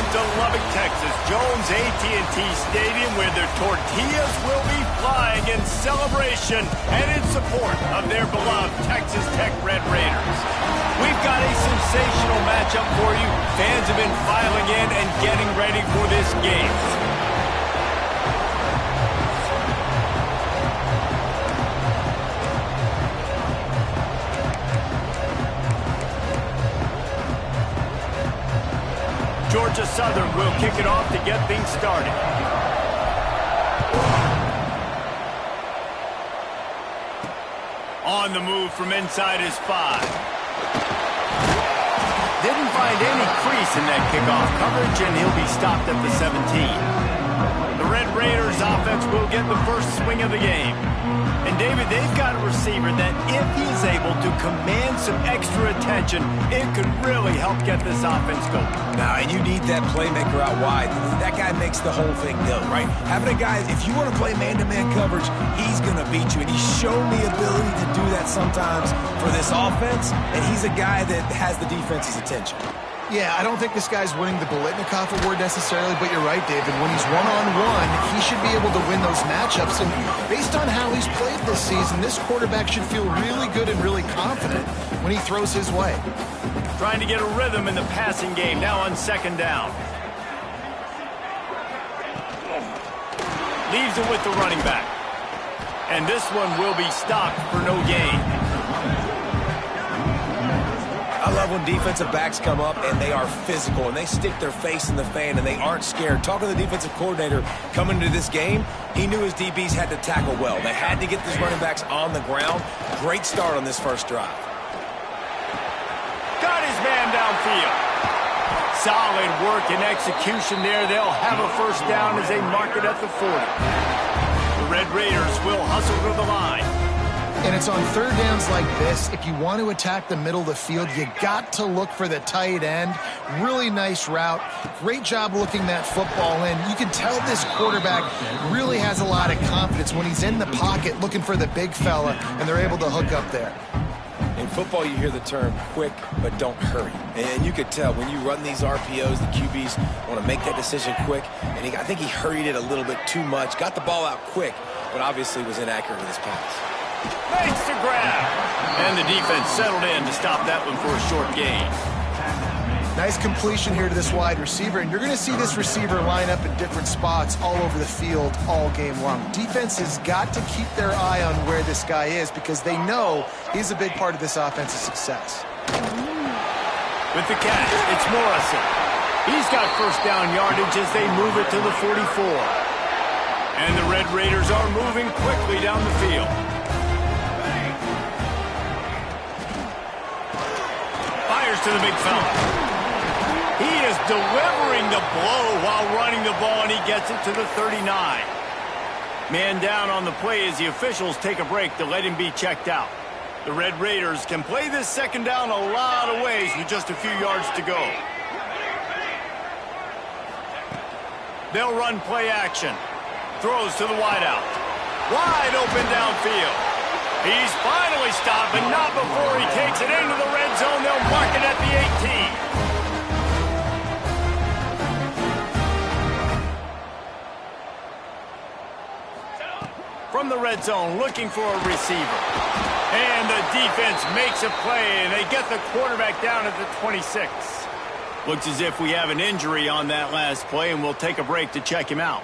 to Lubbock, Texas, Jones AT&T Stadium, where their tortillas will be flying in celebration and in support of their beloved Texas Tech Red Raiders. We've got a sensational matchup for you. Fans have been filing in and getting ready for this game. Georgia Southern will kick it off to get things started. On the move from inside his 5. Didn't find any crease in that kickoff coverage, and he'll be stopped at the 17. The Red Raiders offense will get the first swing of the game. And David, they've got a receiver that if he's able to command some extra attention, it could really help get this offense going. Now, and you need that playmaker out wide. That guy makes the whole thing go, right? Having a guy, if you want to play man-to-man coverage, he's going to beat you. And he's shown the ability to do that sometimes for this offense, and he's a guy that has the defense's attention. Yeah, I don't think this guy's winning the Biletnikoff award necessarily, but you're right, David. When he's one-on-one, he should be able to win those matchups. And based on how he's played this season, this quarterback should feel really good and really confident when he throws his way. Trying to get a rhythm in the passing game, now on second down. Leaves it with the running back. And this one will be stopped for no gain. I love when defensive backs come up and they are physical and they stick their face in the fan and they aren't scared. Talking to the defensive coordinator coming into this game, he knew his DBs had to tackle well. They had to get these running backs on the ground. Great start on this first drive. Got his man downfield. Solid work and execution there. They'll have a first down as they mark it at the 40. The Red Raiders will hustle to the line. And it's on third downs like this. If you want to attack the middle of the field, you got to look for the tight end. Really nice route. Great job looking that football in. You can tell this quarterback really has a lot of confidence when he's in the pocket looking for the big fella, and they're able to hook up there. In football, you hear the term quick, but don't hurry. And you could tell when you run these RPOs, the QBs want to make that decision quick. And I think he hurried it a little bit too much. Got the ball out quick, but obviously was inaccurate with his pass. Makes the grab. And the defense settled in to stop that one for a short gain. Nice completion here to this wide receiver, and you're going to see this receiver line up in different spots all over the field all game long. Defense has got to keep their eye on where this guy is because they know he's a big part of this offense's success. With the catch, it's Morrison. He's got first down yardage as they move it to the 44. And the Red Raiders are moving quickly down the field. Fires to the big fella. He is delivering the blow while running the ball, and he gets it to the 39. Man down on the play as the officials take a break to let him be checked out. The Red Raiders can play this second down a lot of ways with just a few yards to go. They'll run play action. Throws to the wideout. Wide open downfield. He's finally stopped, but not before he takes it into the red zone. They'll mark it at the 18. From the red zone, looking for a receiver. And the defense makes a play, and they get the quarterback down at the 26. Looks as if we have an injury on that last play, and we'll take a break to check him out.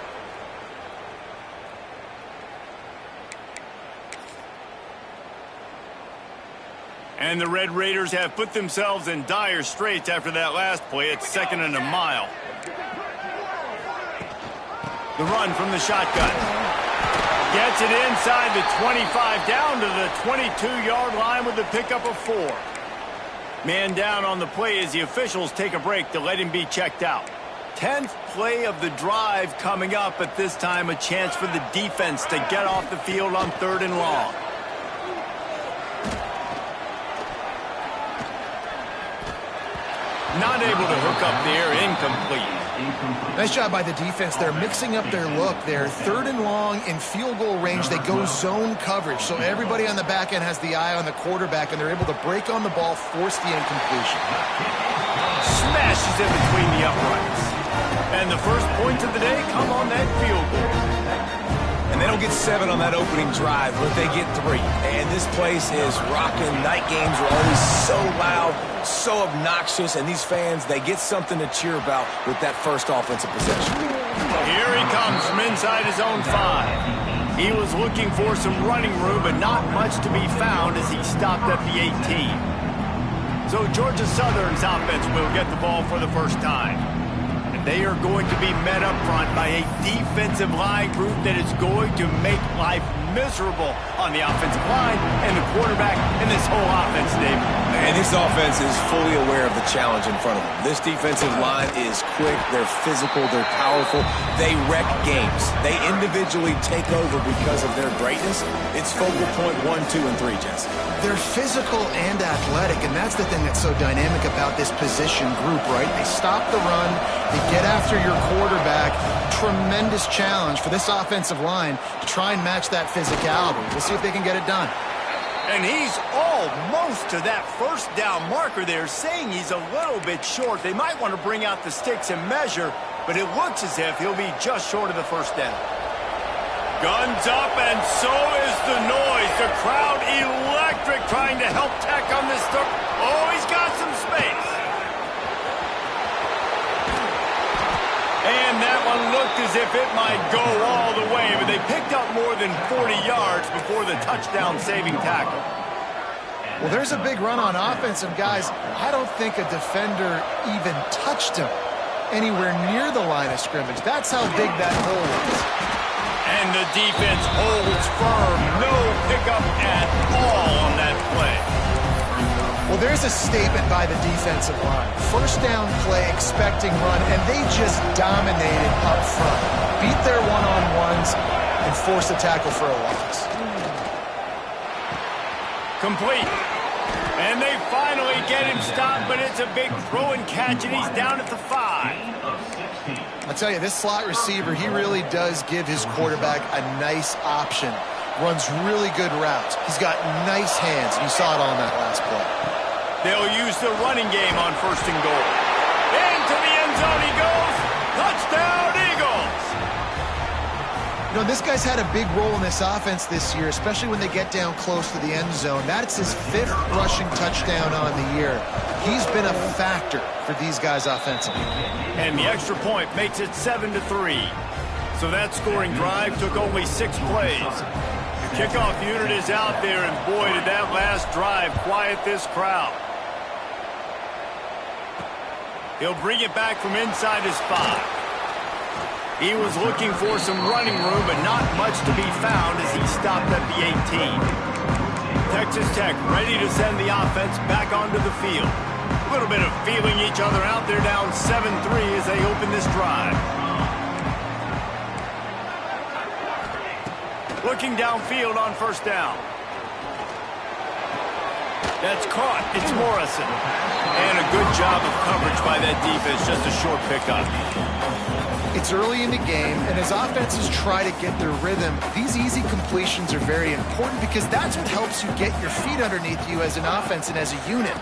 And the Red Raiders have put themselves in dire straits after that last play. It's 2nd and a mile. The run from the shotgun. Gets it inside the 25, down to the 22-yard line with the pickup of 4. Man down on the play as the officials take a break to let him be checked out. 10th play of the drive coming up, but this time a chance for the defense to get off the field on 3rd and long. Not able to hook up there, incomplete. Nice job by the defense. They're mixing up their look. They're 3rd and long in field goal range. They go zone coverage, so everybody on the back end has the eye on the quarterback, and they're able to break on the ball, force the incompletion. Smashes in between the uprights. And the first points of the day come on that field goal. And they don't get 7 on that opening drive, but they get 3. And this place is rocking. Night games are always so loud, so obnoxious, and these fans, they get something to cheer about with that first offensive possession. Here he comes from inside his own 5. He was looking for some running room, but not much to be found as he stopped at the 18. So Georgia Southern's offense will get the ball for the first time. They are going to be met up front by a defensive line group that is going to make life miserable on the offensive line and the quarterback and this whole offense, Dave. And this offense is fully aware of the challenge in front of them. This defensive line is quick, they're physical, they're powerful, they wreck games. They individually take over because of their greatness. It's focal point 1, 2, and 3, Jesse. They're physical and athletic, and that's the thing that's so dynamic about this position group, right? They stop the run, they get after your quarterback. Tremendous challenge for this offensive line to try and match that physicality. We'll see if they can get it done. And he's almost to that first down marker there, saying he's a little bit short. They might want to bring out the sticks and measure, but it looks as if he'll be just short of the first down. Guns up, and so is the noise. The crowd electric, trying to help Tech on this third. Oh, he's got some space. And that one looked as if it might go all the way, but they picked up more than 40 yards before the touchdown-saving tackle. Well, there's a big run on offense, and guys, I don't think a defender even touched him anywhere near the line of scrimmage. That's how big that hole was. And the defense holds firm. No pickup at all on that play. Well, there's a statement by the defensive line. First down play, expecting run, and they just dominated up front. Beat their one-on-ones and forced a tackle for a loss. Complete. And they finally get him stopped, but it's a big throw and catch, and he's down at the 5. I'll tell you, this slot receiver, he really does give his quarterback a nice option. Runs really good routes. He's got nice hands, and you saw it all in that last play. They'll use the running game on first and goal. Into the end zone he goes. Touchdown, Eagles! You know, this guy's had a big role in this offense this year, especially when they get down close to the end zone. That's his 5th rushing touchdown on the year. He's been a factor for these guys offensively. And the extra point makes it 7-3. So that scoring drive took only 6 plays. The kickoff unit is out there, and boy, did that last drive quiet this crowd. He'll bring it back from inside his 5. He was looking for some running room, but not much to be found as he stopped at the 18. Texas Tech ready to send the offense back onto the field. A little bit of feeling each other out. They're down 7-3 as they open this drive. Looking downfield on first down. That's caught. It's Morrison. And a good job of coverage by that defense. Just a short pickup. It's early in the game, and as offenses try to get their rhythm, these easy completions are very important because that's what helps you get your feet underneath you as an offense and as a unit.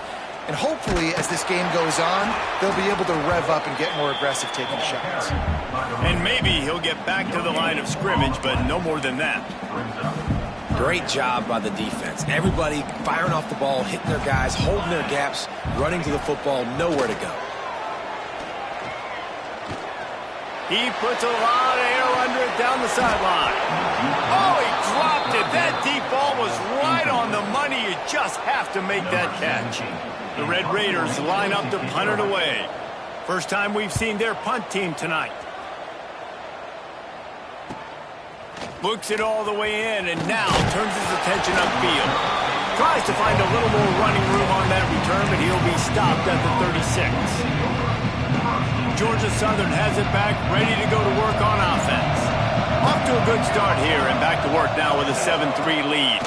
And hopefully, as this game goes on, they'll be able to rev up and get more aggressive taking shots. And maybe he'll get back to the line of scrimmage, but no more than that. Great job by the defense. Everybody firing off the ball, hitting their guys, holding their gaps, running to the football, nowhere to go. He puts a lot of air under it down the sideline. Oh, he dropped it. That deep ball was right on the money. You just have to make that catch. The Red Raiders line up to punt it away. First time we've seen their punt team tonight. Looks it all the way in, and now turns his attention upfield. Tries to find a little more running room on that return, but he'll be stopped at the 36. Georgia Southern has it back, ready to go to work on offense. Off to a good start here, and back to work now with a 7-3 lead.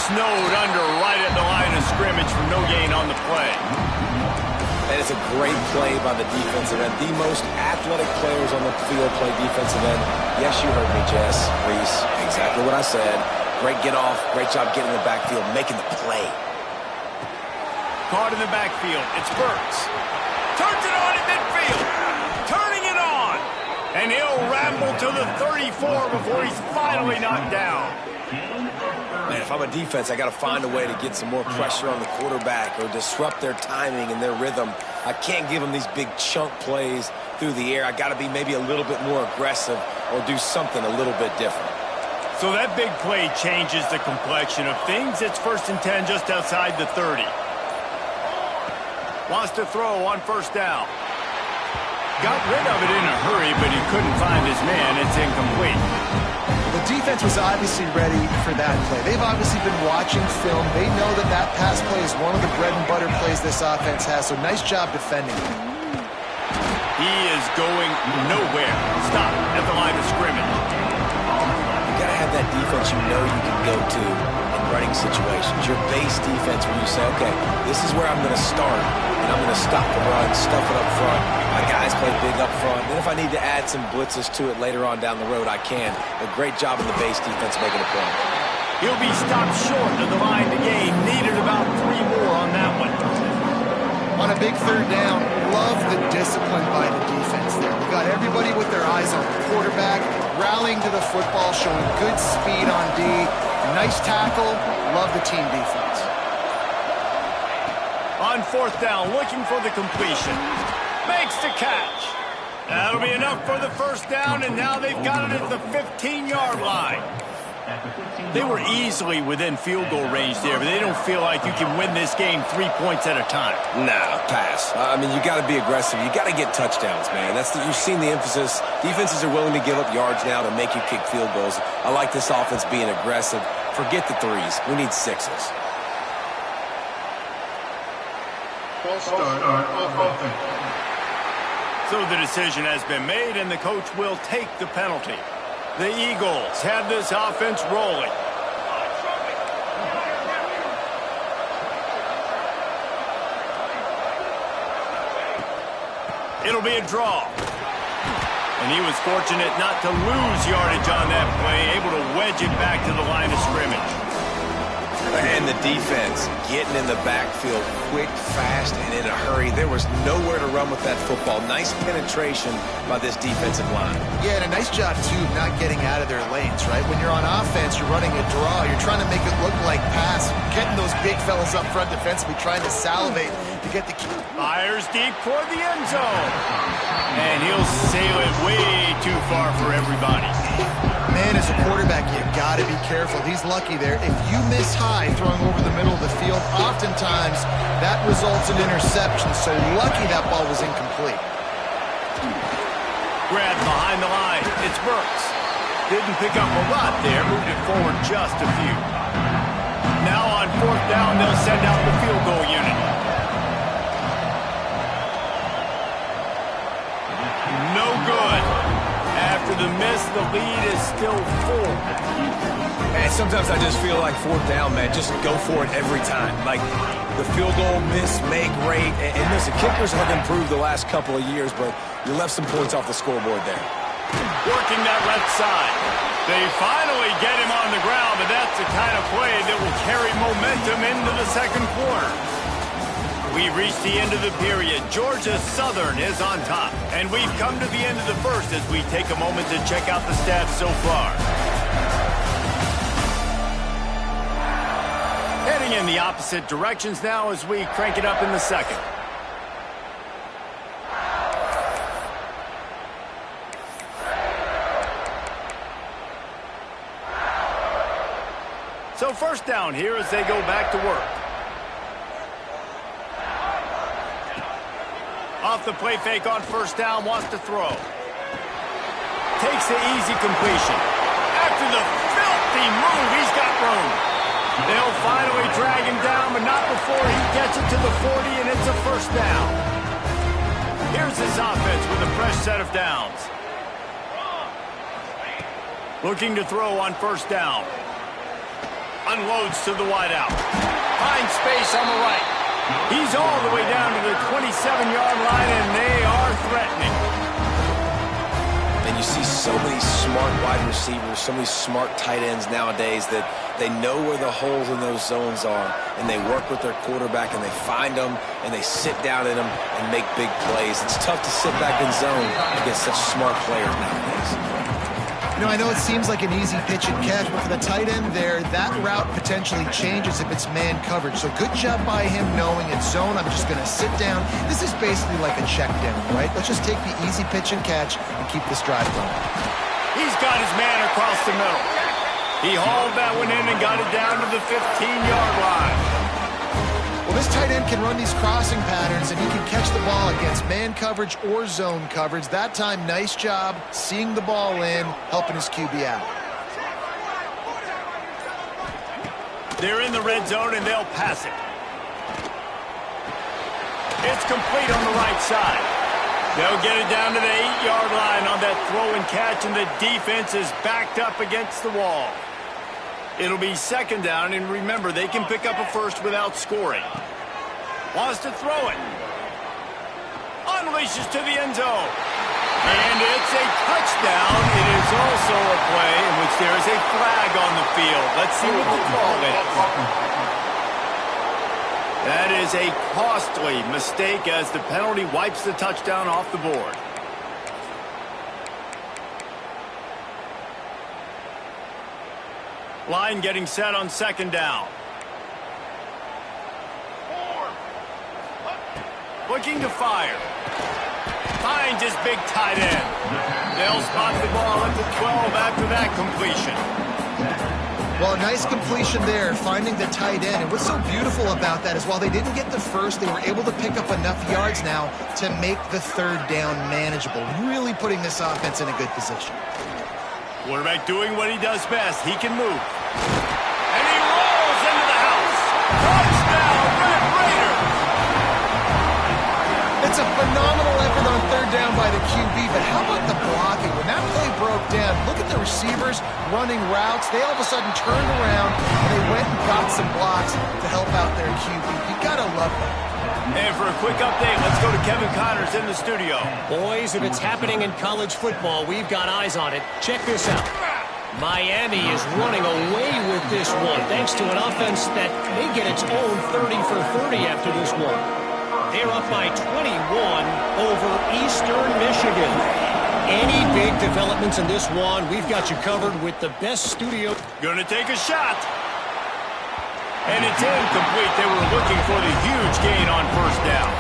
Snowed under right at the line of scrimmage for no gain on the play. That is a great play by the defensive end. The most athletic players on the field play defensive end. Yes, you heard me, Jess, Reese. Exactly what I said. Great get off. Great job getting in the backfield, making the play. Caught in the backfield. It's Burks. Turns it on in midfield. Turning to the 34 before he's finally knocked down. Man, if I'm a defense, I got to find a way to get some more pressure on the quarterback or disrupt their timing and their rhythm. I can't give them these big chunk plays through the air. I got to be maybe a little bit more aggressive or do something a little bit different. So that big play changes the complexion of things. It's 1st and 10 just outside the 30. Wants to throw on 1st down. Got rid of it in a hurry, but he couldn't find his man. It's incomplete. The defense was obviously ready for that play. They've obviously been watching film. They know that that pass play is one of the bread and butter plays this offense has, so nice job defending. He is going nowhere. Stop at the line of scrimmage. You got to have that defense you know you can go to in running situations. Your base defense where you say, okay, this is where I'm going to start, and I'm going to stop the run, stuff it up front. My guys play big up front. Then if I need to add some blitzes to it later on down the road, I can. A great job in the base defense making a play. He'll be stopped short of the line to gain. Needed about 3 more on that one. On a big 3rd down, love the discipline by the defense there. We got everybody with their eyes on the quarterback, rallying to the football, showing good speed on D. Nice tackle. Love the team defense. On 4th down, looking for the completion. Makes the catch. That'll be enough for the 1st down, and now they've got it at the 15-yard line. They were easily within field goal range there, but they don't feel like you can win this game 3 points at a time. Nah, pass. I mean, you got to be aggressive. You got to get touchdowns, man. You've seen the emphasis. Defenses are willing to give up yards now to make you kick field goals. I like this offense being aggressive. Forget the 3s. We need 6s. False start on offense. So the decision has been made, and the coach will take the penalty. The Eagles have this offense rolling. It'll be a draw. And he was fortunate not to lose yardage on that play, able to wedge it back to the line of scrimmage. And the defense getting in the backfield quick, fast, and in a hurry. There was nowhere to run with that football. Nice penetration by this defensive line. Yeah, and a nice job, too, of not getting out of their lanes, right? When you're on offense, you're running a draw. You're trying to make it look like pass. Getting those big fellas up front defensively, trying to salivate to get the... Fires deep toward the end zone. And he'll sail it way too far for everybody. Man, as a quarterback, you got to be careful. He's lucky there. If you miss high throwing over the middle of the field, oftentimes that results in interception. So lucky that ball was incomplete. Grab behind the line. It's Burks. Didn't pick up a lot there. Moved it forward just a few. Now on 4th down, they'll send out the field goal unit. No good. After the miss, the lead is still 4. Man, sometimes I just feel like 4th down, man. Just go for it every time. Like the field goal miss, make rate. And listen, kickers have improved the last couple of years, but you left some points off the scoreboard there. Working that left side. They finally get him on the ground, but that's the kind of play that will carry momentum into the 2nd quarter. We've reached the end of the period. Georgia Southern is on top. And we've come to the end of the 1st as we take a moment to check out the stats so far. Heading in the opposite directions now as we crank it up in the 2nd. So 1st down here as they go back to work. Off the play fake on 1st down, wants to throw. Takes the easy completion. After the filthy move, he's got room. They'll finally drag him down, but not before he gets it to the 40, and it's a 1st down. Here's his offense with a fresh set of downs. Looking to throw on 1st down. Unloads to the wideout. Finds space on the right. He's all the way down to the 27-yard line, and they are threatening. And you see so many smart wide receivers, so many smart tight ends nowadays that they know where the holes in those zones are, and they work with their quarterback, and they find them, and they sit down in them and make big plays. It's tough to sit back in zone against such smart players nowadays. I know it seems like an easy pitch and catch, but for the tight end there, that route potentially changes if it's man coverage. So good job by him knowing it's zone. I'm just going to sit down. This is basically like a check down, right? Let's just take the easy pitch and catch and keep this drive going. He's got his man across the middle. He hauled that one in and got it down to the 15-yard line. Well, this tight end can run these crossing patterns, and he can catch the ball against man coverage or zone coverage. That time, nice job seeing the ball in, helping his QB out. They're in the red zone, and they'll pass it. It's complete on the right side. They'll get it down to the 8-yard line on that throw and catch, and the defense is backed up against the wall. It'll be second down, and remember, they can pick up a first without scoring. Wants to throw it. Unleashes to the end zone. And it's a touchdown. It is also a play in which there is a flag on the field. Let's see what the call is. That is a costly mistake as the penalty wipes the touchdown off the board. Line getting set on second down. Looking to fire. Finds his big tight end. They'll spot the ball at the 12 after that completion. Well, a nice completion there, finding the tight end. And what's so beautiful about that is while they didn't get the first, they were able to pick up enough yards now to make the third down manageable. Really putting this offense in a good position. Quarterback doing what he does best. He can move. And he rolls into the house. Touchdown, Red Raiders! It's a phenomenal effort on third down by the QB, but how about the blocking? When that play broke down, look at the receivers running routes. They all of a sudden turned around, and they went and got some blocks to help out their QB. You gotta love that. And for a quick update, let's go to Kevin Connors in the studio. Boys, if it's happening in college football, we've got eyes on it. Check this out. Miami is running away with this one, thanks to an offense that may get its own 30 for 30 after this one. They're up by 21 over Eastern Michigan. Any big developments in this one, we've got you covered with the best studio. Gonna take a shot. And it's incomplete. They were looking for the huge gain on first down.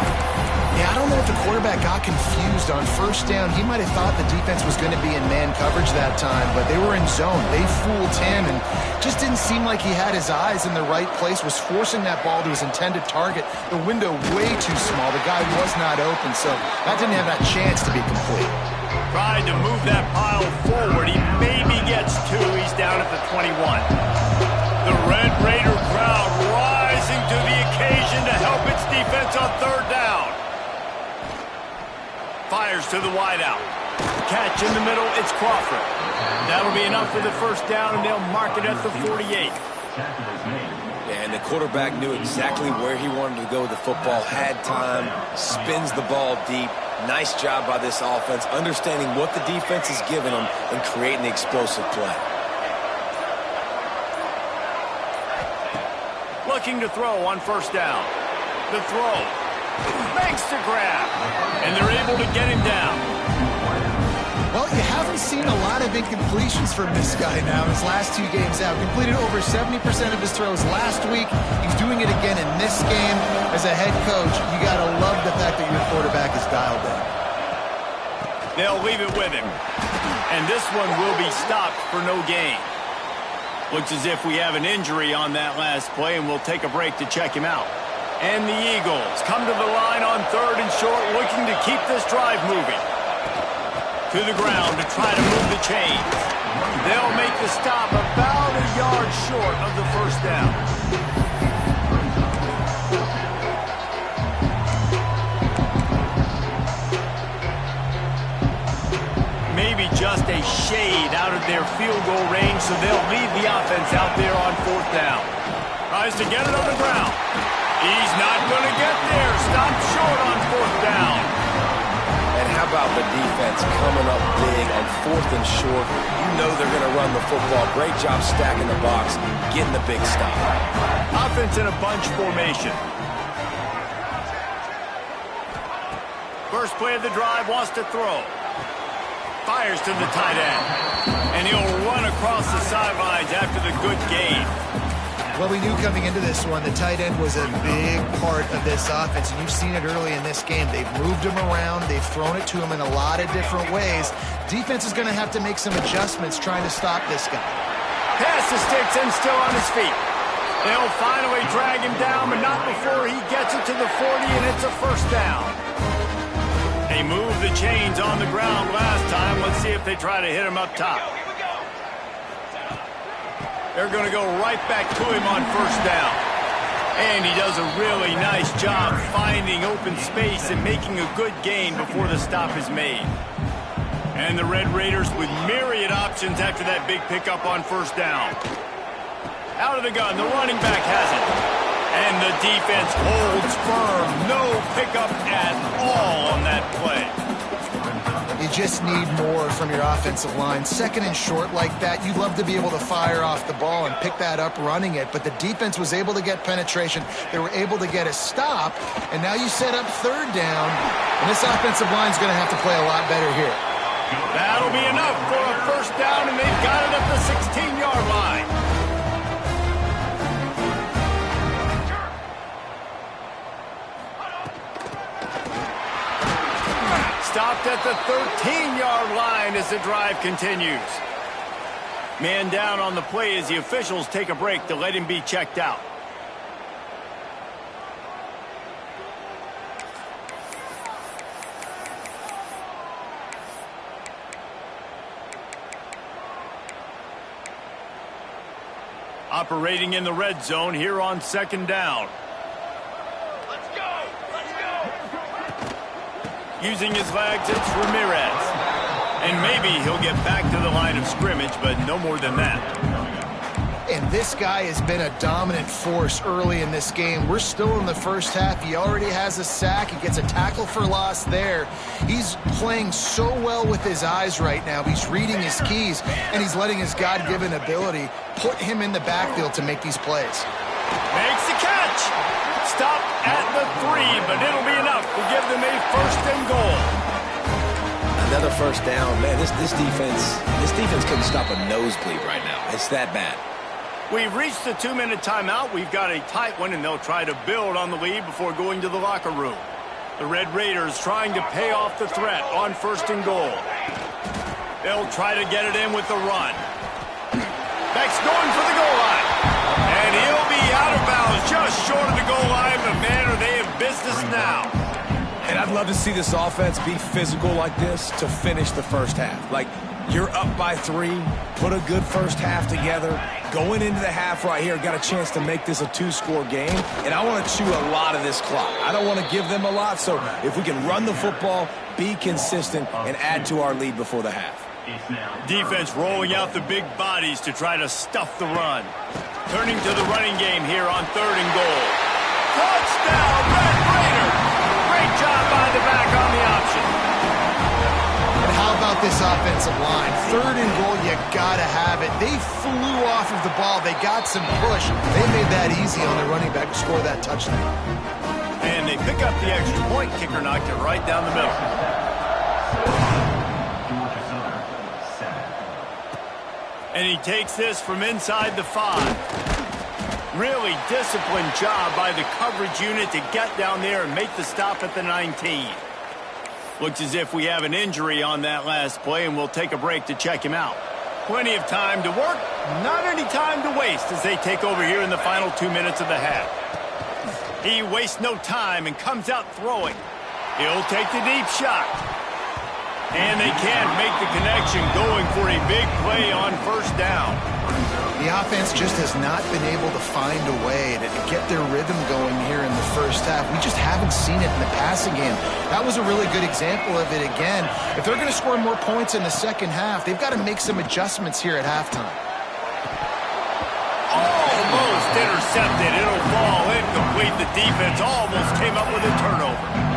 Yeah, I don't know if the quarterback got confused on first down. He might have thought the defense was going to be in man coverage that time, but they were in zone. They fooled him and just didn't seem like he had his eyes in the right place, was forcing that ball to his intended target. The window way too small. The guy was not open, so that didn't have that chance to be complete. Tried to move that pile forward. He maybe gets two. He's down at the 21. The Red Raider crowd rising to the occasion to help its defense on third down. Fires to the wideout. Catch in the middle, it's Crawford. That'll be enough for the first down, and they'll mark it at the 48. And the quarterback knew exactly where he wanted to go with the football, had time, spins the ball deep. Nice job by this offense, understanding what the defense is giving them and creating the explosive play. Looking to throw on first down. The throw. Makes the grab. And they're able to get him down. Well, you haven't seen a lot of incompletions from this guy now. His last two games out. Completed over 70% of his throws last week. He's doing it again in this game. As a head coach, you got to love the fact that your quarterback is dialed in. They'll leave it with him. And this one will be stopped for no gain. Looks as if we have an injury on that last play, and we'll take a break to check him out. And the Eagles come to the line on third and short, looking to keep this drive moving. To the ground to try to move the chains. They'll make the stop about a yard short of the first down. Maybe just a shade out of their field goal range, so they'll lead the offense out there on fourth down. Tries to get it on the ground. He's not going to get there. Stopped short on fourth down. And how about the defense coming up big on fourth and short? You know they're going to run the football. Great job stacking the box, getting the big stop. Offense in a bunch formation. First play of the drive, wants to throw. fires to the tight end. And he'll run across the sidelines after the good gain. Well, we knew coming into this one, the tight end was a big part of this offense, and you've seen it early in this game. They've moved him around. They've thrown it to him in a lot of different ways. Defense is going to have to make some adjustments trying to stop this guy. Pass to sticks and still on his feet. They'll finally drag him down, but not before he gets it to the 40, and it's a first down. They moved the chains on the ground last time. Let's see if they try to hit him up top. They're going to go right back to him on first down. And he does a really nice job finding open space and making a good gain before the stop is made. And the Red Raiders with myriad options after that big pickup on first down. Out of the gun, the running back has it. And the defense holds firm. No pickup at all on that play. You just need more from your offensive line. Second and short like that, you'd love to be able to fire off the ball and pick that up running it, but the defense was able to get penetration. They were able to get a stop, and now you set up third down, and this offensive line is going to have to play a lot better here. That'll be enough for a first down, and they've got it at the 16-yard line. Stopped at the 13-yard line as the drive continues. Man down on the play as the officials take a break to let him be checked out. Operating in the red zone here on second down. Using his legs, it's Ramirez. And maybe he'll get back to the line of scrimmage, but no more than that. And this guy has been a dominant force early in this game. We're still in the first half. He already has a sack. He gets a tackle for loss there. He's playing so well with his eyes right now. He's reading his keys, and he's letting his God-given ability put him in the backfield to make these plays. Makes the catch. Stopped at the 3, but it'll be enough to give them a first and goal. Another first down. Man, this defense couldn't stop a nosebleed right now. It's that bad. We've reached the 2-minute timeout. We've got a tight one, and they'll try to build on the lead before going to the locker room. The Red Raiders trying to pay off the threat on first and goal. They'll try to get it in with the run. Beck's going for the goal line. And he'll be out of bounds just short of the goal line, but man, are they in business now. And I'd love to see this offense be physical like this to finish the first half. Like, you're up by 3, put a good first half together. Going into the half right here, got a chance to make this a 2-score game, and I want to chew a lot of this clock. I don't want to give them a lot, so if we can run the football, be consistent, and add to our lead before the half. Defense rolling out the big bodies to try to stuff the run. Turning to the running game here on third and goal. Touchdown, Red Raiders! Great job by the back on the option. And how about this offensive line? Third and goal, you got to have it. They flew off of the ball. They got some push. They made that easy on the running back to score that touchdown. And they pick up the extra point. Kicker knocked it right down the middle. And he takes this from inside the 5. Really disciplined job by the coverage unit to get down there and make the stop at the 19. Looks as if we have an injury on that last play, and we'll take a break to check him out. Plenty of time to work, not any time to waste as they take over here in the final 2 minutes of the half. He wastes no time and comes out throwing. He'll take the deep shot. And they can't make the connection, going for a big play on first down. The offense just has not been able to find a way to get their rhythm going here in the first half. We just haven't seen it in the passing game. That was a really good example of it again. If they're going to score more points in the second half, they've got to make some adjustments here at halftime. Almost intercepted. It'll fall incomplete. The defense almost came up with a turnover.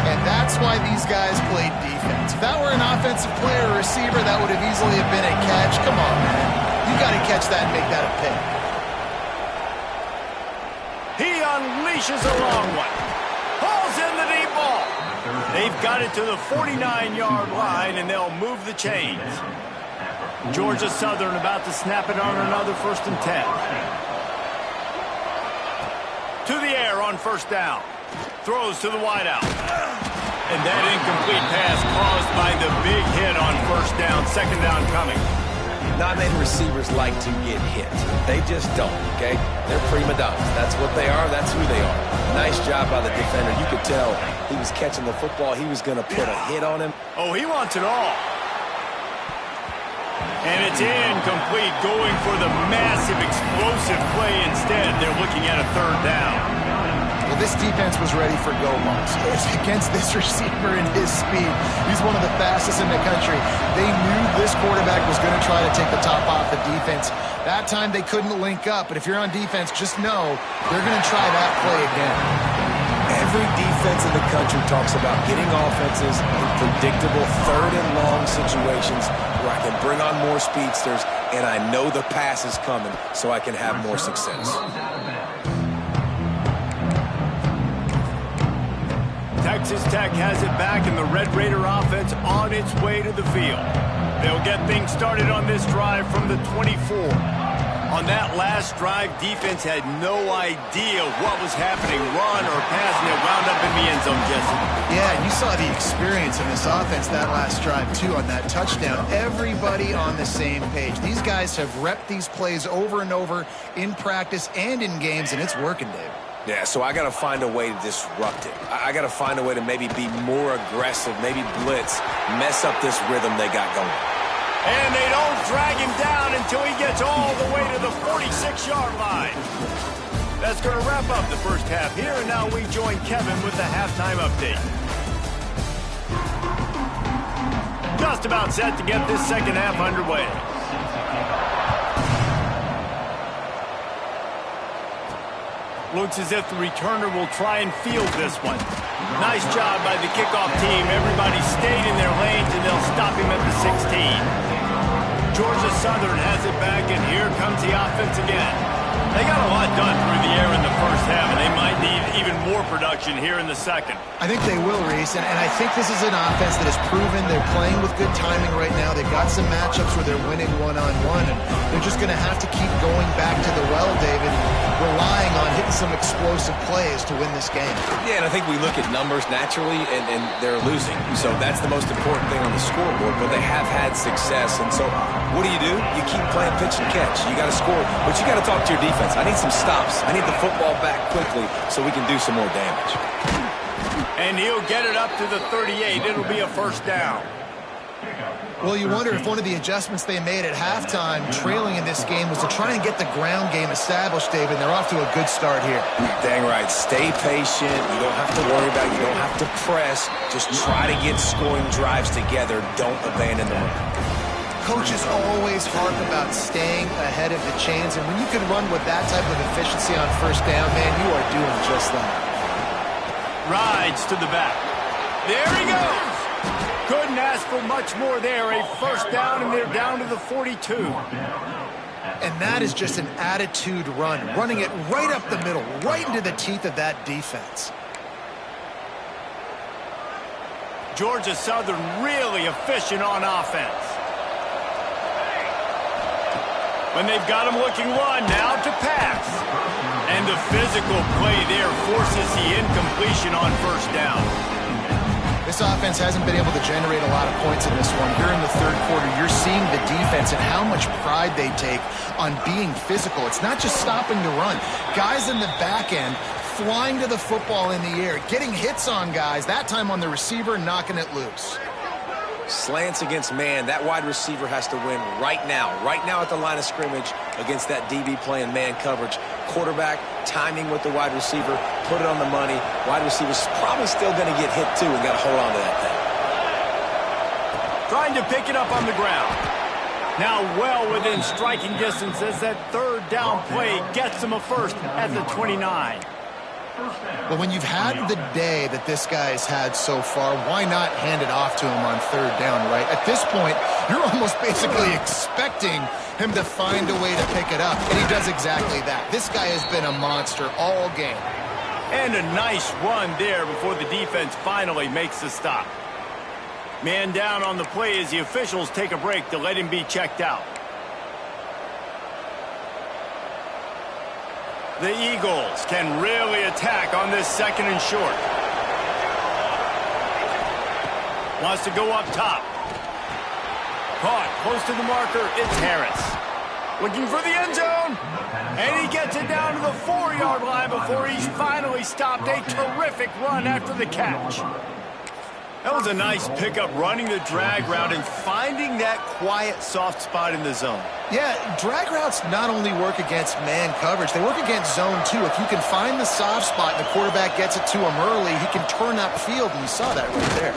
And that's why these guys played defense. If that were an offensive player or receiver, that would have easily have been a catch. Come on, man. You got to catch that and make that a pick. He unleashes a long one. Pulls in the deep ball. They've got it to the 49-yard line, and they'll move the chains. Georgia Southern about to snap it on another 1st and 10. To the air on 1st down. Throws to the wideout. And that incomplete pass caused by the big hit on 1st down. 2nd down coming. Not many receivers like to get hit. They just don't, okay? They're prima donnas. That's what they are. That's who they are. Nice job by the defender. You could tell he was catching the football. He was going to put a hit on him. Oh, he wants it all. And it's incomplete, going for the massive explosive play instead. They're looking at a 3rd down. Well, this defense was ready for go balls. Against this receiver and his speed. He's one of the fastest in the country. They knew this quarterback was going to try to take the top off the defense. That time they couldn't link up, but if you're on defense, just know they're going to try that play again. Every defense in the country talks about getting offenses in predictable 3rd and long situations where I can bring on more speedsters and I know the pass is coming so I can have more success. Texas Tech has it back, and the Red Raider offense on its way to the field. They'll get things started on this drive from the 24. On that last drive, defense had no idea what was happening, run or pass, and it wound up in the end zone, Jesse. Yeah, and you saw the experience in this offense that last drive, too, on that touchdown. Everybody on the same page. These guys have repped these plays over and over in practice and in games, and it's working, Dave. Yeah, so I got to find a way to disrupt it. I got to find a way to maybe be more aggressive, maybe blitz, mess up this rhythm they got going. And they don't drag him down until he gets all the way to the 46-yard line. That's going to wrap up the first half here, and now we join Kevin with the halftime update. Just about set to get this second half underway. Looks as if the returner will try and field this one. Nice job by the kickoff team. Everybody stayed in their lanes, and they'll stop him at the 16. Georgia Southern has it back, and here comes the offense again. They got a lot done through the air in the first half, and they might need even more production here in the second. I think they will, Reese, and I think this is an offense that has proven they're playing with good timing right now. They've got some matchups where they're winning one-on-one, and they're just going to have to keep going back to the well, David, relying on hitting some explosive plays to win this game. Yeah, and I think we look at numbers naturally, and they're losing. So that's the most important thing on the scoreboard, but they have had success. And so what do? You keep playing pitch and catch. You got to score, but you got to talk to your defense. I need some stops. I need the football back quickly so we can do some more damage. And he'll get it up to the 38. It'll be a 1st down. Well, you wonder if one of the adjustments they made at halftime, trailing in this game, was to try and get the ground game established, David. They're off to a good start here. Dang right. Stay patient. You don't have to worry about it. You don't have to press. Just try to get scoring drives together. Don't abandon the run. Coaches always harp about staying ahead of the chains, and when you can run with that type of efficiency on 1st down, man, you are doing just that. Rides to the back. There he goes. Couldn't ask for much more there. A 1st down, and they're down to the 42. And that is just an attitude run, running it right up the middle, right into the teeth of that defense. Georgia Southern really efficient on offense. When they've got him looking one, now to pass. And the physical play there forces the incompletion on 1st down. This offense hasn't been able to generate a lot of points in this one. Here in the 3rd quarter, you're seeing the defense and how much pride they take on being physical. It's not just stopping the run. Guys in the back end flying to the football in the air, getting hits on guys, that time on the receiver, knocking it loose. Slants against man. That wide receiver has to win right now at the line of scrimmage against that DB playing man coverage. Quarterback, timing with the wide receiver, put it on the money. Wide receiver's probably still going to get hit too and got to hold on to that thing. Trying to pick it up on the ground. Now well within striking distance as that 3rd down play gets him a 1st at the 29. But when you've had the day that this guy's had so far, why not hand it off to him on 3rd down, right? At this point, you're almost basically expecting him to find a way to pick it up, and he does exactly that. This guy has been a monster all game. And a nice run there before the defense finally makes the stop. Man down on the play as the officials take a break to let him be checked out. The Eagles can really attack on this 2nd and short. Wants to go up top. Caught close to the marker. It's Harris. Looking for the end zone. And he gets it down to the 4-yard line before he's finally stopped. A terrific run after the catch. That was a nice pickup, running the drag route and finding that quiet, soft spot in the zone. Yeah, drag routes not only work against man coverage, they work against zone too. If you can find the soft spot and the quarterback gets it to him early, he can turn upfield, and you saw that right there.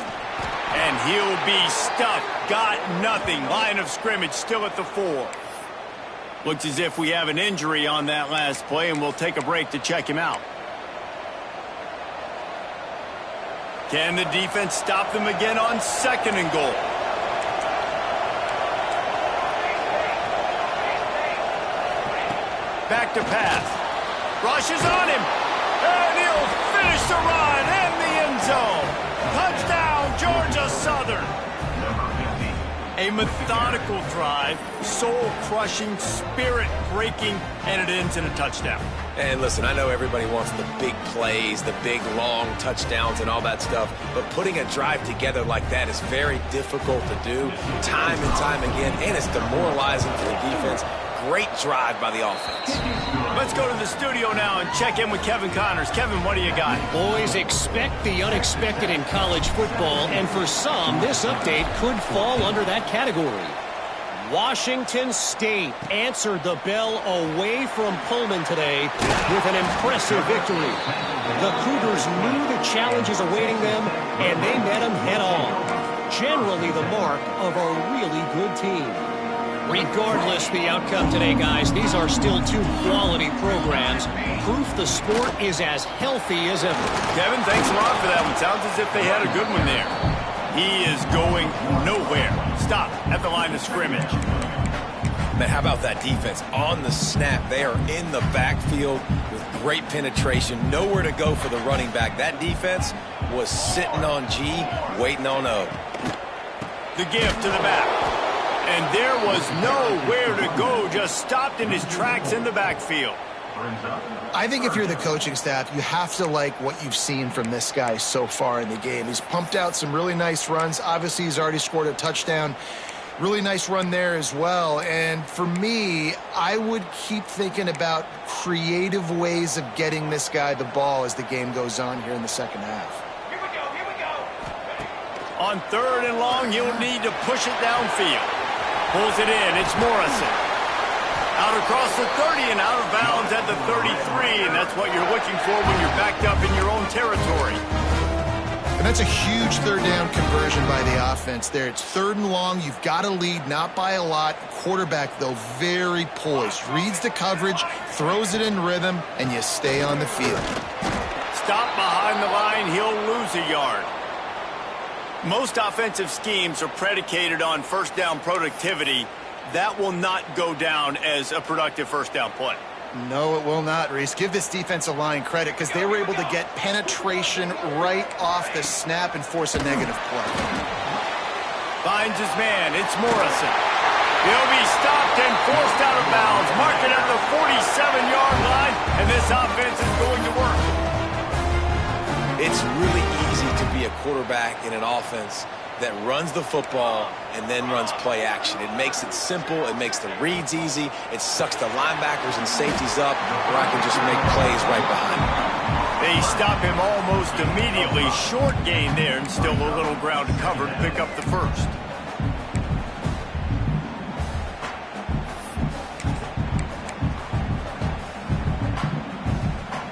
And he'll be stuffed. Got nothing. Line of scrimmage still at the 4. Looks as if we have an injury on that last play, and we'll take a break to check him out. Can the defense stop them again on 2nd and goal? Back to pass. Rushes on him. And he'll finish the run in the end zone. Touchdown, Georgia Southern. A methodical drive, soul-crushing, spirit-breaking, and it ends in a touchdown. And listen, I know everybody wants the big plays, the big, long touchdowns and all that stuff, but putting a drive together like that is very difficult to do time and time again, and it's demoralizing for the defense. Great drive by the offense. Let's go to the studio now and check in with Kevin Connors. Kevin, what do you got? Boys, expect the unexpected in college football, and for some, this update could fall under that category. Washington State answered the bell away from Pullman today with an impressive victory. The Cougars knew the challenges awaiting them, and they met them head-on. Generally the mark of a really good team. Regardless the outcome today, guys, these are still 2 quality programs. Proof the sport is as healthy as ever. Kevin, thanks a lot for that one. Sounds as if they had a good one there. He is going nowhere. Stop at the line of scrimmage. Man, how about that defense? On the snap, they are in the backfield with great penetration. Nowhere to go for the running back. That defense was sitting on G, waiting on O. The give to the back. And there was nowhere to go, just stopped in his tracks in the backfield. I think if you're the coaching staff, you have to like what you've seen from this guy so far in the game. He's pumped out some really nice runs. Obviously, he's already scored a touchdown. Really nice run there as well. And for me, I would keep thinking about creative ways of getting this guy the ball as the game goes on here in the 2nd half. Here we go. On 3rd and long, he'll need to push it downfield. Pulls it in. It's Morrison. Out across the 30 and out of bounds at the 33. And that's what you're looking for when you're backed up in your own territory. And that's a huge 3rd down conversion by the offense there. It's 3rd and long. You've got a lead, not by a lot. Quarterback, though, very poised. Reads the coverage, throws it in rhythm, and you stay on the field. Stop behind the line. He'll lose a yard. Most offensive schemes are predicated on 1st down productivity. That will not go down as a productive 1st down play. No, it will not, Reese. Give this defensive line credit because they were able to get penetration right off the snap and force a negative play. Finds his man. It's Morrison. He'll be stopped and forced out of bounds. Mark it at the 47-yard line, and this offense is going to work. It's really easy to be a quarterback in an offense that runs the football and then runs play action. It makes it simple. It makes the reads easy. It sucks the linebackers and safeties up where I can just make plays right behind them. They stop him almost immediately. Short gain there and still a little ground to cover to pick up the 1st.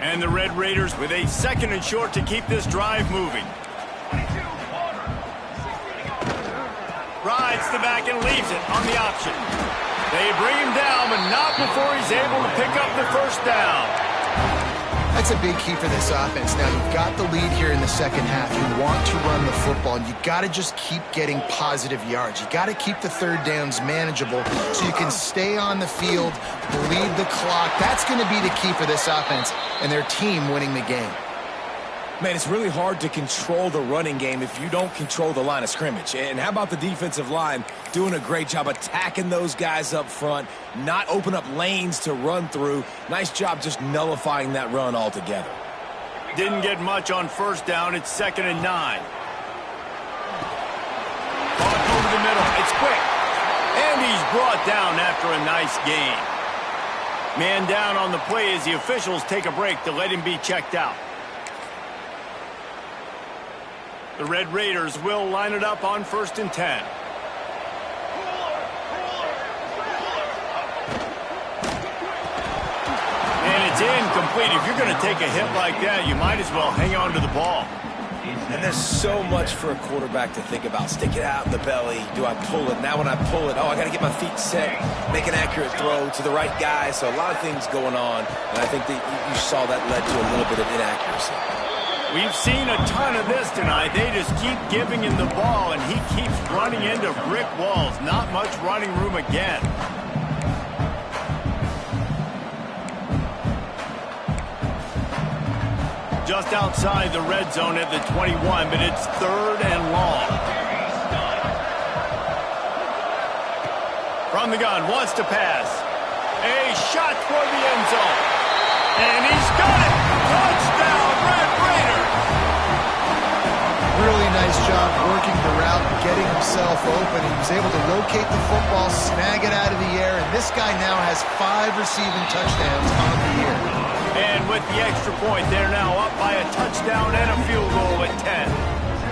And the Red Raiders with a 2nd and short to keep this drive moving. Rides the back and leaves it on the option. They bring him down, but not before he's able to pick up the 1st down. That's a big key for this offense. Now, you've got the lead here in the 2nd half. You want to run the football, and you got to just keep getting positive yards. You got to keep the 3rd downs manageable so you can stay on the field, bleed the clock. That's going to be the key for this offense and their team winning the game. Man, it's really hard to control the running game if you don't control the line of scrimmage. And how about the defensive line doing a great job attacking those guys up front, not open up lanes to run through. Nice job just nullifying that run altogether. Didn't get much on first down. It's 2nd and 9. Ball over the middle. It's quick. And he's brought down after a nice gain. Man down on the play as the officials take a break to let him be checked out. The Red Raiders will line it up on 1st and 10. And it's incomplete. If you're going to take a hit like that, you might as well hang on to the ball. And there's so much for a quarterback to think about. Stick it out in the belly. Do I pull it? Now when I pull it, I got to get my feet set, make an accurate throw to the right guy. So a lot of things going on. And I think that you saw that led to a little bit of inaccuracy. We've seen a ton of this tonight. They just keep giving him the ball, and he keeps running into brick walls. Not much running room again. Just outside the red zone at the 21, but it's 3rd and long. From the gun, wants to pass. A shot toward the end zone. And he's got it! Touchdown, Red Raiders! Really nice job working the route, getting himself open. He was able to locate the football, snag it out of the air, and this guy now has 5 receiving touchdowns on the year. And with the extra point, they're now up by a touchdown and a field goal at 10.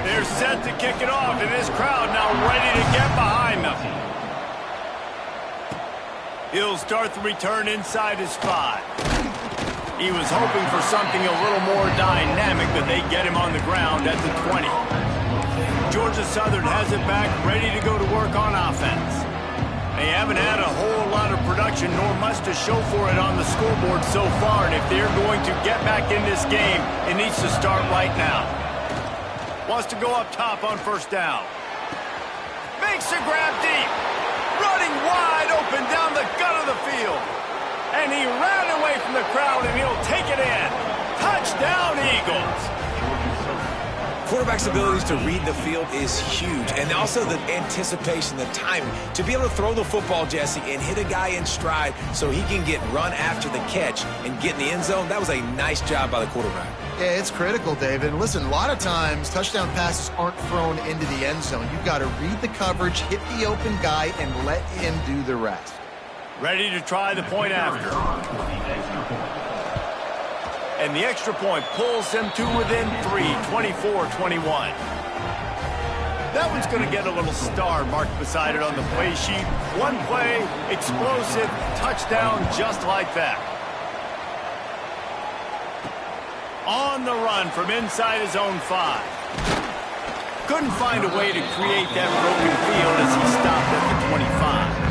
They're set to kick it off, and this crowd now ready to get behind them. He'll start the return inside his 5. He was hoping for something a little more dynamic, but they get him on the ground at the 20. Georgia Southern has it back, ready to go to work on offense. They haven't had a whole lot of production, nor much to show for it on the scoreboard so far, and if they're going to get back in this game, it needs to start right now. Wants to go up top on 1st down. Makes a grab deep. Running wide open down the gut of the field. And he ran away from the crowd, and he'll take it in. Touchdown, Eagles. Quarterback's abilities to read the field is huge, and also the anticipation, the timing. To be able to throw the football, Jesse, and hit a guy in stride so he can get run after the catch and get in the end zone, that was a nice job by the quarterback. Yeah, it's critical, David. And listen, a lot of times touchdown passes aren't thrown into the end zone. You've got to read the coverage, hit the open guy, and let him do the rest. Ready to try the point after. And the extra point pulls them to within 3, 24-21. That one's going to get a little star marked beside it on the play sheet. One play, explosive, touchdown just like that. On the run from inside his own 5. Couldn't find a way to create that broken field as he stopped at the 25.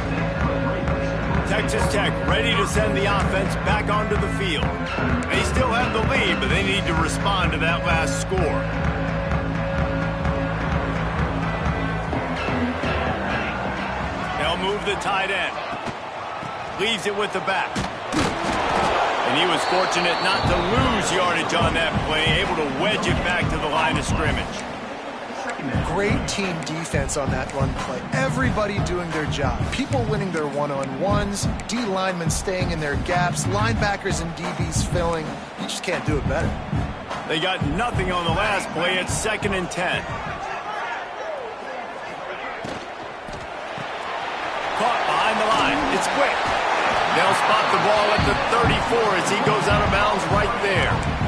Texas Tech ready to send the offense back onto the field. They still have the lead, but they need to respond to that last score. They'll move the tight end. Leaves it with the back. And he was fortunate not to lose yardage on that play, able to wedge it back to the line of scrimmage. Great team defense on that run play. Everybody doing their job. People winning their one-on-ones, D linemen staying in their gaps, linebackers and DBs filling. You just can't do it better. They got nothing on the last play. It's 2nd and 10. Caught behind the line. It's quick. They'll spot the ball at the 34 as he goes out of bounds right there.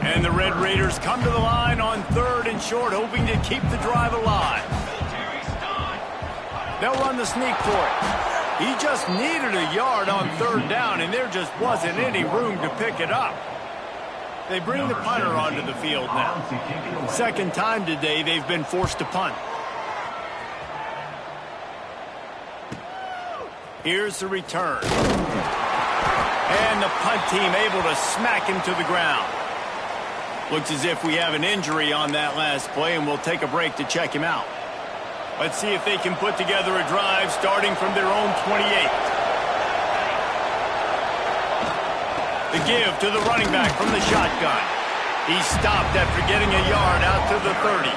And the Red Raiders come to the line on 3rd and short, hoping to keep the drive alive. They'll run the sneak for it. He just needed a yard on 3rd down, and there just wasn't any room to pick it up. They bring the punter onto the field now. 2nd time today they've been forced to punt. Here's the return. And the punt team able to smack him to the ground. Looks as if we have an injury on that last play, and we'll take a break to check him out. Let's see if they can put together a drive starting from their own 28. The give to the running back from the shotgun. He stopped after getting a yard out to the 30.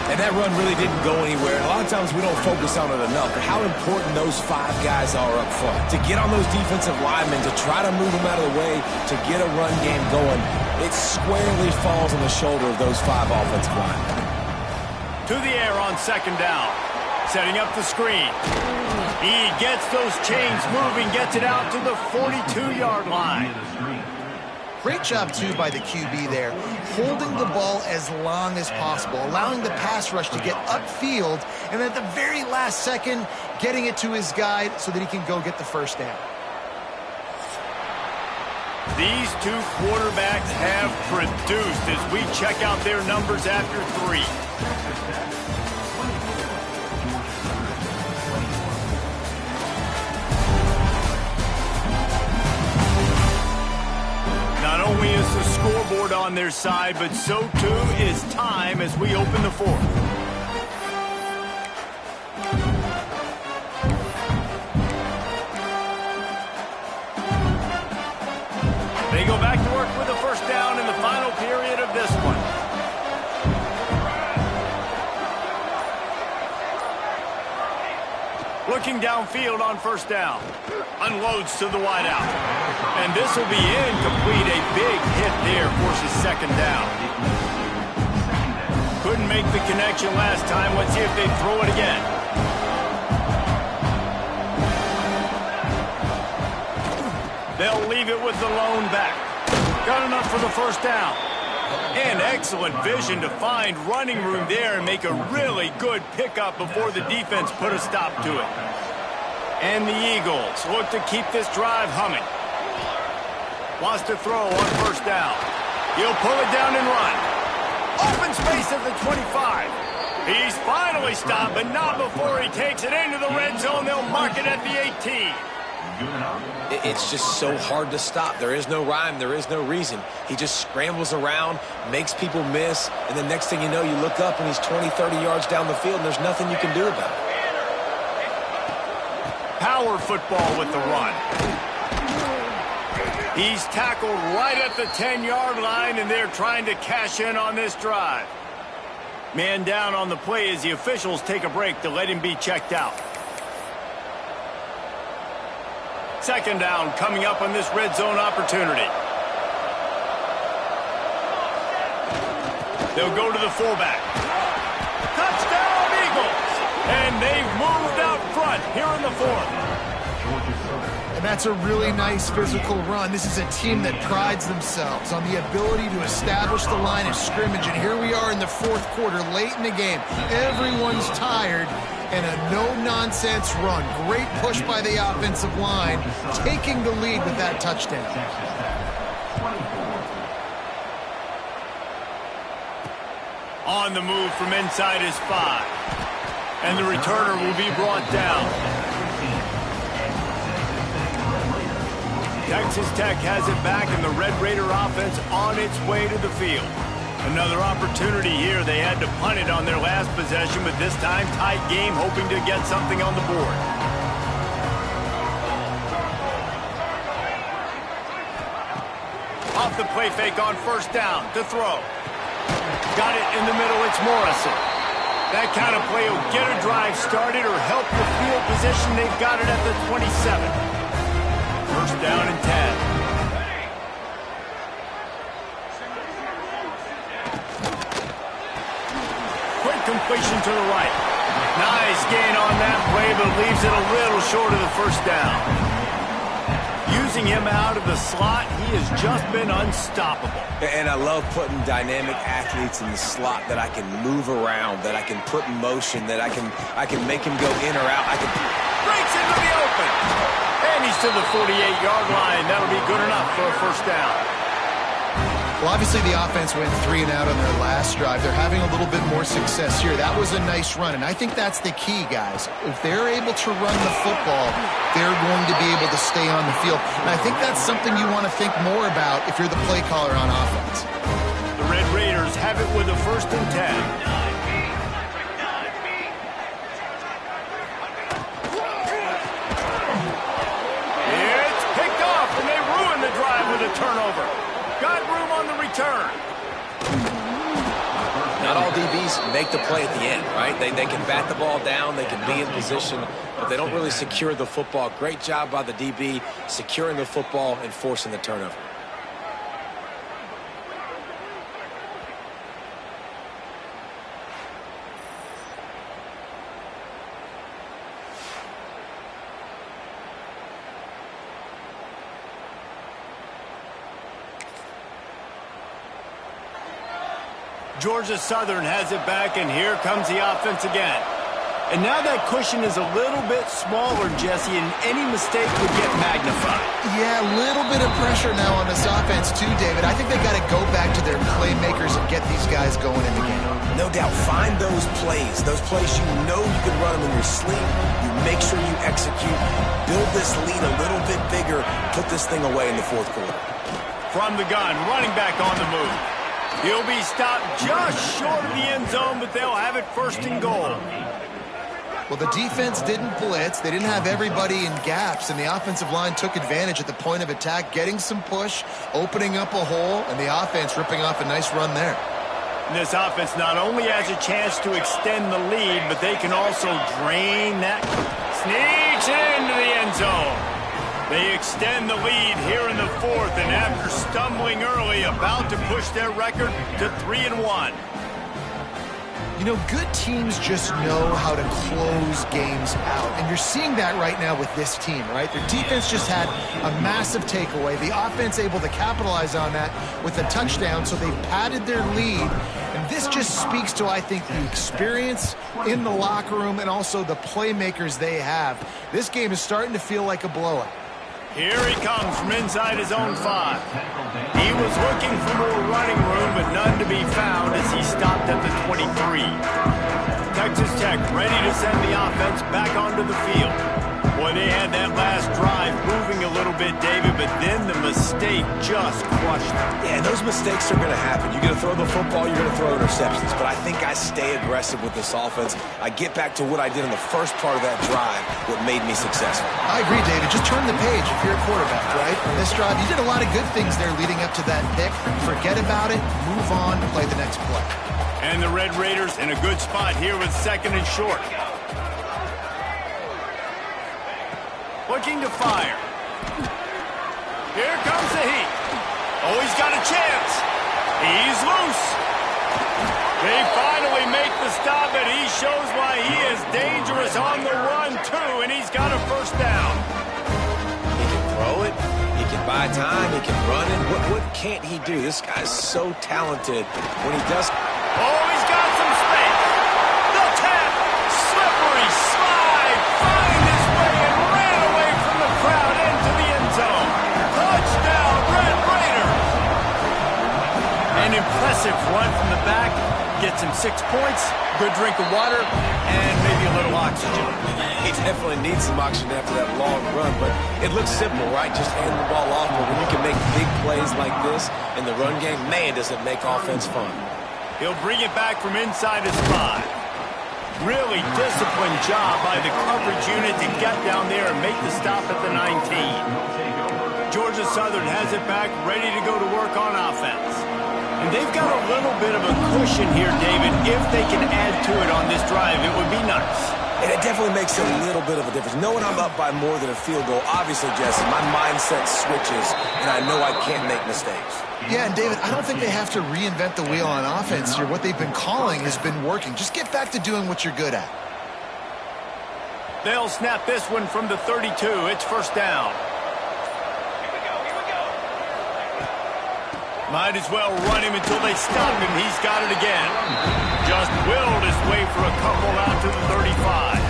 And that run really didn't go anywhere. A lot of times we don't focus on it enough, but how important those 5 guys are up front. To get on those defensive linemen, to try to move them out of the way, to get a run game going, it squarely falls on the shoulder of those 5 offensive linemen. To the air on second down. Setting up the screen. He gets those chains moving, gets it out to the 42-yard line. Great job, too, by the QB there, holding the ball as long as possible, allowing the pass rush to get upfield, and at the very last second, getting it to his guy so that he can go get the first down. These 2 quarterbacks have produced as we check out their numbers after 3. Not only is the scoreboard on their side, but so too is time as we open the 4th. They go back to work with a first down in the final period of this one. Looking downfield on first down. Unloads to the wideout. And this will be incomplete. A big hit there forces second down. Couldn't make the connection last time. Let's see if they throw it again. They'll leave it with the lone back. Got enough for the first down. And excellent vision to find running room there and make a really good pickup before the defense put a stop to it. And the Eagles look to keep this drive humming. Wants to throw on first down. He'll pull it down and run. Open space at the 25. He's finally stopped, but not before he takes it into the red zone. They'll mark it at the 18. It's just so hard to stop. There is no rhyme. There is no reason. He just scrambles around, makes people miss, and the next thing you know, you look up and he's 20, 30 yards down the field, and there's nothing you can do about it. Power football with the run. He's tackled right at the 10-yard line, and they're trying to cash in on this drive. Man down on the play as the officials take a break to let him be checked out. Second down coming up on this red zone opportunity. They'll go to the fullback. Touchdown, Eagles! And they've moved out front here in the 4th. And that's a really nice physical run. This is a team that prides themselves on the ability to establish the line of scrimmage. And here we are in the 4th quarter, late in the game. Everyone's tired. And a no-nonsense run. Great push by the offensive line, taking the lead with that touchdown. On the move from inside his 5. And the returner will be brought down. Texas Tech has it back, and the Red Raider offense on its way to the field. Another opportunity here. They had to punt it on their last possession, but this time tight game, hoping to get something on the board. Off the play fake on first down to throw. Got it in the middle. It's Morrison. That kind of play will get a drive started or help the field position. They've got it at the 27. First down and 10. Completion to the right. Nice gain on that play, but leaves it a little short of the first down. Using him out of the slot, he has just been unstoppable. And I love putting dynamic athletes in the slot that I can move around, that I can put in motion, that I can make him go in or out. Breaks into the open. And he's to the 48-yard line. That'll be good enough for a first down. Well, obviously the offense went 3 and out on their last drive. They're having a little bit more success here. That was a nice run, and I think that's the key, guys. If they're able to run the football, they're going to be able to stay on the field. And I think that's something you want to think more about if you're the play caller on offense. The Red Raiders have it with a 1st and 10. DBs make the play at the end, right? They can bat the ball down, they can be in position, but they don't really secure the football. Great job by the DB securing the football and forcing the turnover. Georgia Southern has it back, and here comes the offense again. And now that cushion is a little bit smaller, Jesse, and any mistake would get magnified. Yeah, a little bit of pressure now on this offense too, David. I think they got to go back to their playmakers and get these guys going in the game. No doubt. Find those plays you know you can run them in your sleep. You make sure you execute. Build this lead a little bit bigger. Put this thing away in the fourth quarter. From the gun, running back on the move. He'll be stopped just short of the end zone, but they'll have it first and goal. Well, the defense didn't blitz. They didn't have everybody in gaps, and the offensive line took advantage at the point of attack, getting some push, opening up a hole, and the offense ripping off a nice run there. And this offense not only has a chance to extend the lead, but they can also drain that. Sneaks into the end zone. They extend the lead here in the fourth, and after stumbling early, about to push their record to 3-1. You know, good teams just know how to close games out, and you're seeing that right now with this team, right? Their defense just had a massive takeaway. The offense able to capitalize on that with a touchdown, so they've padded their lead, and this just speaks to, I think, the experience in the locker room and also the playmakers they have. This game is starting to feel like a blowout. Here he comes from inside his own 5. He was looking for more running room, but none to be found as he stopped at the 23. Texas Tech ready to send the offense back onto the field. Boy, they had that last drive moving a little bit, David, but then the mistake just crushed them. Yeah, those mistakes are going to happen. You're going to throw the football, you're going to throw interceptions, but I think I stay aggressive with this offense. I get back to what I did in the first part of that drive, what made me successful. I agree, David. Just turn the page if you're a quarterback, right? On this drive, you did a lot of good things there leading up to that pick. Forget about it, move on, play the next play. And the Red Raiders in a good spot here with second and short. Looking to fire. Here comes the heat. Oh, he's got a chance. He's loose. They finally make the stop, and he shows why he is dangerous on the run, too, and he's got a first down. He can throw it. He can buy time. He can run it. What can't he do? This guy's so talented when he does. Oh, he's got some space. The tap. Slippery slide. Find his way and ran away from the crowd into the end zone. Touchdown, Red Raiders. An impressive run from the back. Gets him 6 points, good drink of water, and maybe a little oxygen. He definitely needs some oxygen after that long run, but it looks simple, right? Just hand the ball off, but when you can make big plays like this in the run game, man, does it make offense fun. He'll bring it back from inside his 5. Really disciplined job by the coverage unit to get down there and make the stop at the 19. Georgia Southern has it back, ready to go to work on offense. And they've got a little bit of a cushion here, David. If they can add to it on this drive, it would be nice. And it definitely makes a little bit of a difference. Knowing I'm up by more than a field goal, obviously, Jesse, my mindset switches, and I know I can't make mistakes. Yeah, and David, I don't think they have to reinvent the wheel on offense here. What they've been calling has been working. Just get back to doing what you're good at. They'll snap this one from the 32. It's first down. Might as well run him until they stop him. He's got it again. Just willed his way for a couple out to the 35.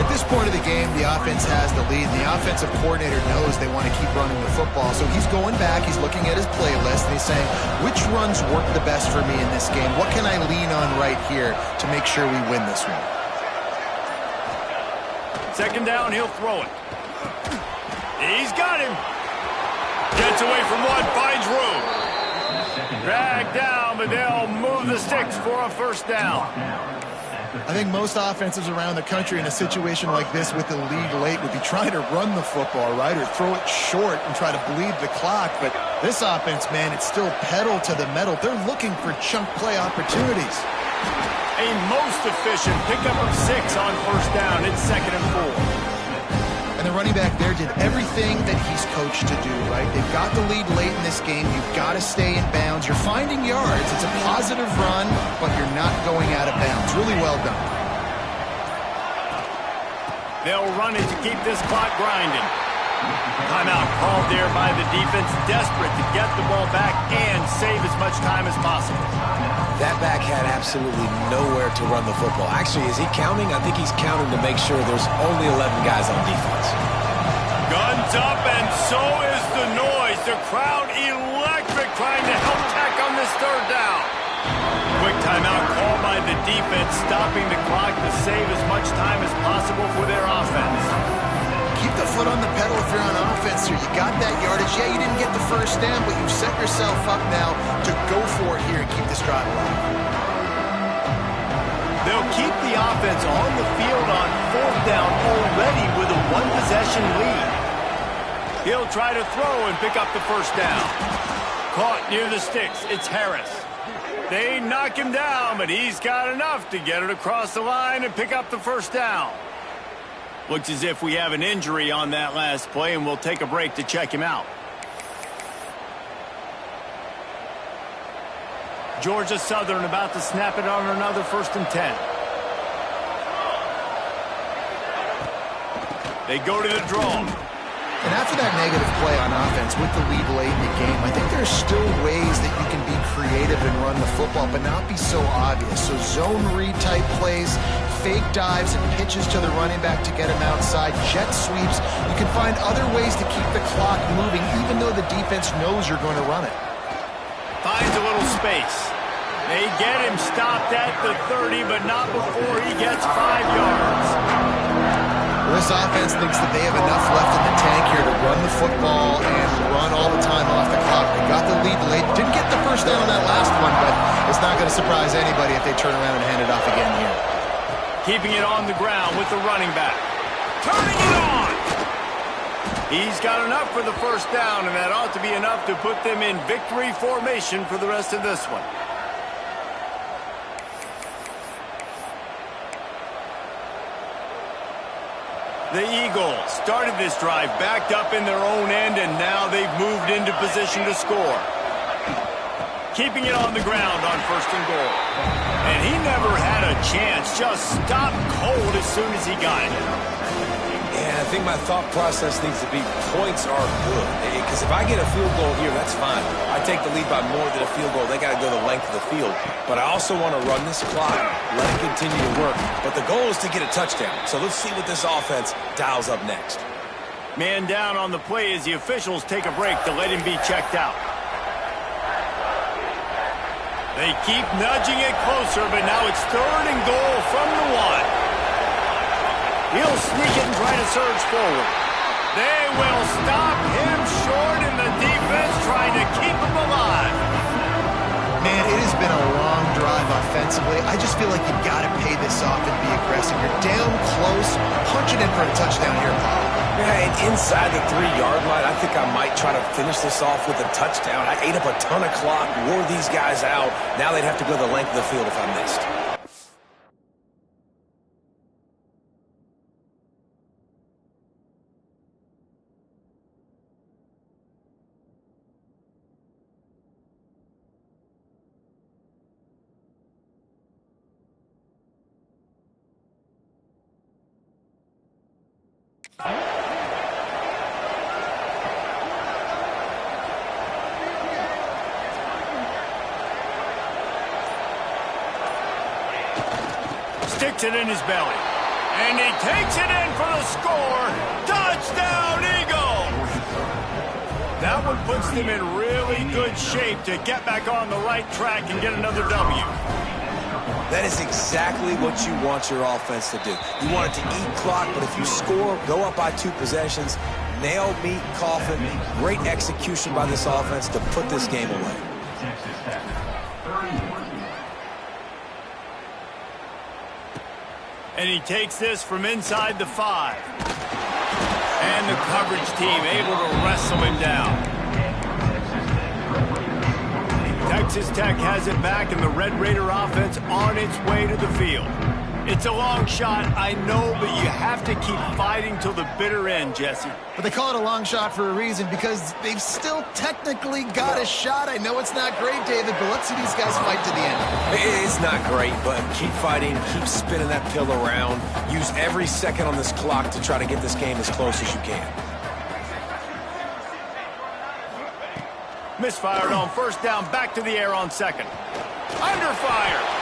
At this point of the game, the offense has the lead. The offensive coordinator knows they want to keep running the football. So he's going back, he's looking at his playlist, and he's saying, which runs work the best for me in this game? What can I lean on right here to make sure we win this one? Second down, he'll throw it. He's got him. Gets away from one, finds room. Dragged down, but they'll move the sticks for a first down. I think most offenses around the country in a situation like this with the lead late would be trying to run the football, right, or throw it short and try to bleed the clock. But this offense, man, it's still pedal to the metal. They're looking for chunk play opportunities. A most efficient pickup of 6 on first down. It's 2nd and 4. And the running back there did everything that he's coached to do, right? They've got the lead late in this game. You've got to stay in bounds. You're finding yards. It's a positive run, but you're not going out of bounds. Really well done. They'll run it to keep this clock grinding. Timeout called there by the defense, desperate to get the ball back and save as much time as possible. That back had absolutely nowhere to run the football. Actually, is he counting? I think he's counting to make sure there's only 11 guys on defense. Guns up, and so is the noise. The crowd electric, trying to help tack on this 3rd down. Quick timeout called by the defense, stopping the clock to save as much time as possible for their offense. Keep the foot on the pedal if you're on offense here. You got that yardage. Yeah, you didn't get the first down, but you've set yourself up now to go for it here and keep this drive alive. They'll keep the offense on the field on 4th down already with a 1-possession lead. He'll try to throw and pick up the first down. Caught near the sticks. It's Harris. They knock him down, but he's got enough to get it across the line and pick up the first down. Looks as if we have an injury on that last play, and we'll take a break to check him out. Georgia Southern about to snap it on another 1st and 10. They go to the draw. And after that negative play on offense with the lead late in the game, I think there's still ways that you can be creative and run the football, but not be so obvious. So zone read type plays, fake dives and pitches to the running back to get him outside, jet sweeps. You can find other ways to keep the clock moving, even though the defense knows you're going to run it. Finds a little space. They get him stopped at the 30, but not before he gets 5 yards. This offense thinks that they have enough left in the tank here to run the football and run all the time off the clock. They got the lead late. Didn't get the first down on that last one, but it's not going to surprise anybody if they turn around and hand it off again here. Keeping it on the ground with the running back. Turning it on! He's got enough for the first down, and that ought to be enough to put them in victory formation for the rest of this one. The Eagles started this drive backed up in their own end, and now they've moved into position to score. Keeping it on the ground on 1st and goal. And he never had a chance, just stopped cold as soon as he got it. Yeah, I think my thought process needs to be points are good. Because if I get a field goal here, that's fine. I take the lead by more than a field goal. They got to go the length of the field. But I also want to run this clock, let it continue to work. But the goal is to get a touchdown. So let's see what this offense dials up next. Man down on the play as the officials take a break to let him be checked out. They keep nudging it closer, but now it's 3rd and goal from the 1. He'll sneak it and try to surge forward. They will stop him short, and the defense trying to keep him alive. Man, it has been a long drive offensively. I just feel like you've got to pay this off and be aggressive. You're down close. Punch it in for a touchdown here, Paul. Yeah, and inside the 3-yard line, I think I might try to finish this off with a touchdown. I ate up a ton of clock, wore these guys out. Now they'd have to go the length of the field if I missed. Sticks it in his belly. And he takes it in for the score. Touchdown, Eagles! That one puts them in really good shape to get back on the right track and get another W. That is exactly what you want your offense to do. You want it to eat clock, but if you score, go up by 2 possessions, nail, meet, coffin, great execution by this offense to put this game away. And he takes this from inside the 5. And the coverage team able to wrestle him down. Texas Tech has it back, and the Red Raider offense on its way to the field. It's a long shot, I know, but you have to keep fighting till the bitter end, Jesse. But they call it a long shot for a reason, because they've still technically got a shot. I know it's not great, David, but let's see these guys fight to the end. It's not great, but keep fighting, keep spinning that pill around. Use every second on this clock to try to get this game as close as you can. Misfired on first down, back to the air on second. Under fire.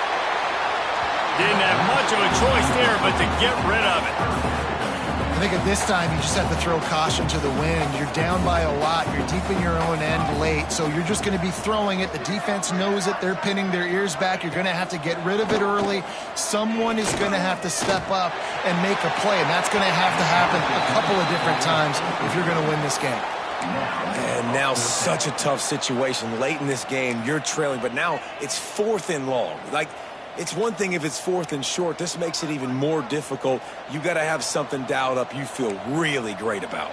Didn't have much of a choice there, but to get rid of it. I think at this time, you just have to throw caution to the wind. You're down by a lot. You're deep in your own end late, so you're just going to be throwing it. The defense knows it. They're pinning their ears back. You're going to have to get rid of it early. Someone is going to have to step up and make a play, and that's going to have to happen a couple of different times if you're going to win this game. And now such a tough situation. Late in this game, you're trailing, but now it's 4th and long. Like, it's one thing if it's 4th and short. This makes it even more difficult. You got to have something dialed up you feel really great about.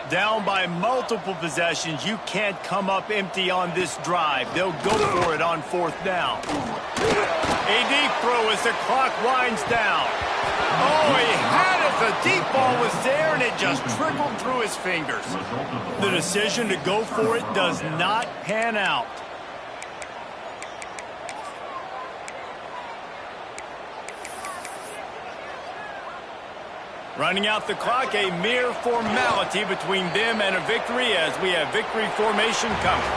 Down by multiple possessions, you can't come up empty on this drive. They'll go for it on 4th down. A deep throw as the clock winds down. Oh, he had it. The deep ball was there, and it just trickled through his fingers. The decision to go for it does not pan out. Running out the clock, a mere formality between them and a victory as we have victory formation coming.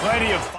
Plenty of